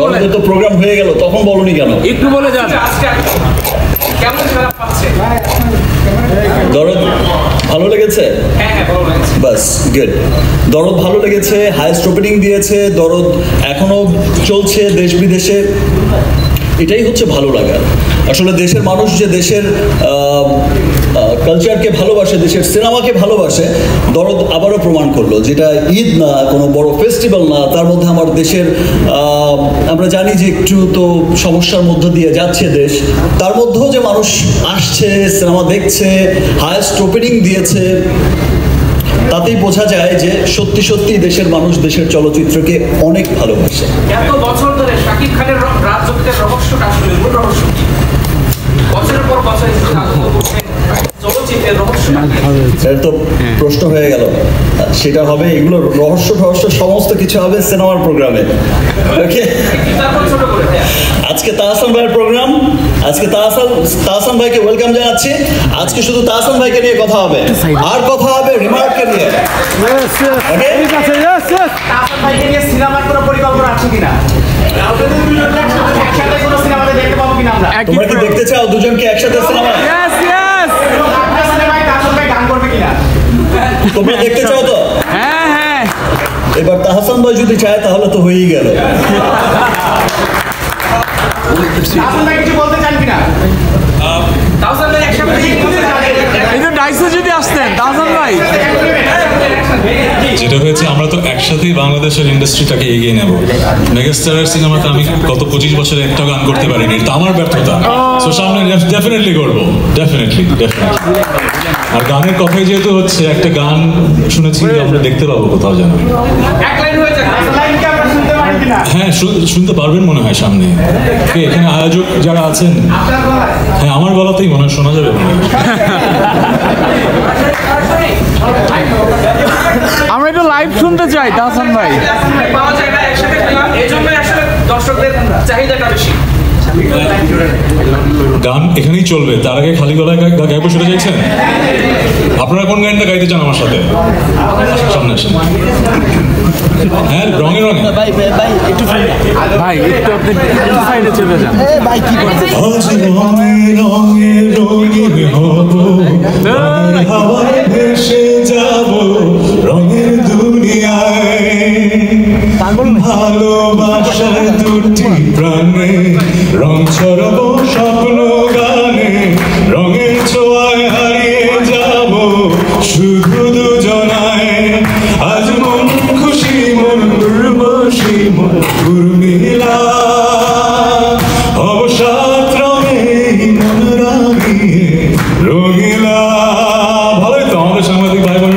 দরদের তো প্রোগ্রাম হয়ে গেল, তখন বলনি কেন? একটু বলে যান। দরদ ভালো লেগেছে? বাস গুড। দরদ ভালো লেগেছে, হাইয়েস্ট ওপেনিং দিয়েছে, দরদ এখনো চলছে দেশ বিদেশে। এটাই হচ্ছে ভালো লাগা। আসলে দেশের মানুষ যে দেশের কালচারকে ভালোবাসে, দেশের সিনেমাকে ভালোবাসে, দরদ আবারও প্রমাণ করলো। যেটা ঈদ না, কোনো বড় ফেস্টিভ্যাল না, তার মধ্যে আমার দেশের আমরা জানি যে একটু তো সমস্যার মধ্য দিয়ে যাচ্ছে দেশ, তার মধ্যেও যে মানুষ আসছে, সিনেমা দেখছে, হাইয়েস্ট ওপেনিং দিয়েছে, তাতেই বোঝা যায় যে সত্যি সত্যি দেশের মানুষ দেশের চলচ্চিত্রকে অনেক ভালোবাসে। এত বছর ধরে শাকিব খানের রাজত্বের রহস্যটা আসলে মূল রহস্য কি? বছরের পর বছর চলচ্চিত্রের রহস্য তো প্রশ্ন হয়ে গেল, সেটা হবে এগুলো রহস্য সমস্ত কিছু হবে সিনেমার প্রোগ্রামে। ওকে, আজকে তাহসান ভাইয়ের প্রোগ্রাম, আজকে তাহসান ভাইকে ওয়েলকাম জানাচ্ছি। আজকে শুধু তাহসান ভাইকে নিয়ে কথা হবে, আর কথা হবে রিমার্ককে নিয়ে। তাহসান ভাইকে নিয়ে সিনেমার কোনো পরিকল্পনা আছে কিনা? একসাথে কোনো সিনেমাতে দেখতে পাবো কিনা আমরা? তোমরা কি দেখতে চাও দুজনকে একসাথে সিনেমা? তোমরা দেখতে চাও তো? হ্যাঁ। এবার তাহসান ভাই যদি চায় তাহলে তো হয়েই গেল। তাহসান ভাই কিছু বলতে চান কিনা? তাহসান ভাই একসাথে ডাইসে যদি আসতেন তাহসান ভাই। যেটা হয়েছে, আমরা তো একসাথেই বাংলাদেশের ইন্ডাস্ট্রিটাকে এগিয়ে নেব। মেগাস্টারের সিনেমাতে আমি গত 25 বছরে একটা গান করতে পারিনি, এটা আমার ব্যর্থতা। তো সামনে ডেফিনেটলি করবো, ডেফিনেটলি। আর গানের কথাই যেহেতু হচ্ছে, একটা গান শুনেছি আমরা দেখতে পাবো কোথাও যেন। হ্যাঁ, শুনতে পারবেন মনে হয় সামনে। এখানে আয়োজক যারা আছেন, হ্যাঁ আমার গলাতেই মনে হয় শোনা যাবে মনে হয়। আমরা একটু লাইভ শুনতে চাই তাহসান ভাই। পাওয়া যায় না একসাথে, এই জন্য আসলে দর্শকদের চাহিদাটা বেশি। গান এখানেই চলবে, তার আগে খালি গলায় গাইবো সেটা চাইছেন? আপনারা কোন গানটা গাইতে চান আমার সাথে? সামনে আসেন। হ্যাঁ, রঙে রঙে ভাই একটু আপনি সাইডে চলে যান। আজ রঙে রঙে রঙিন হব, হাওয়ায় ভেসে যাব রঙের দুনিয়ায়। ভালোবাসার দুটি প্রাণে রং ছড়াবো স্বপ্ন গানে, রঙের ছোঁয়ায় হারিয়ে যাব শুধু দুজনায়। আজ মন খুশি, মন উর্বশী, মন উর্মিলা, অবসাদ রঙে মন রাঙিয়ে রঙিলা। ভালোই তো আমাদের সাংবাদিক ভাই বোন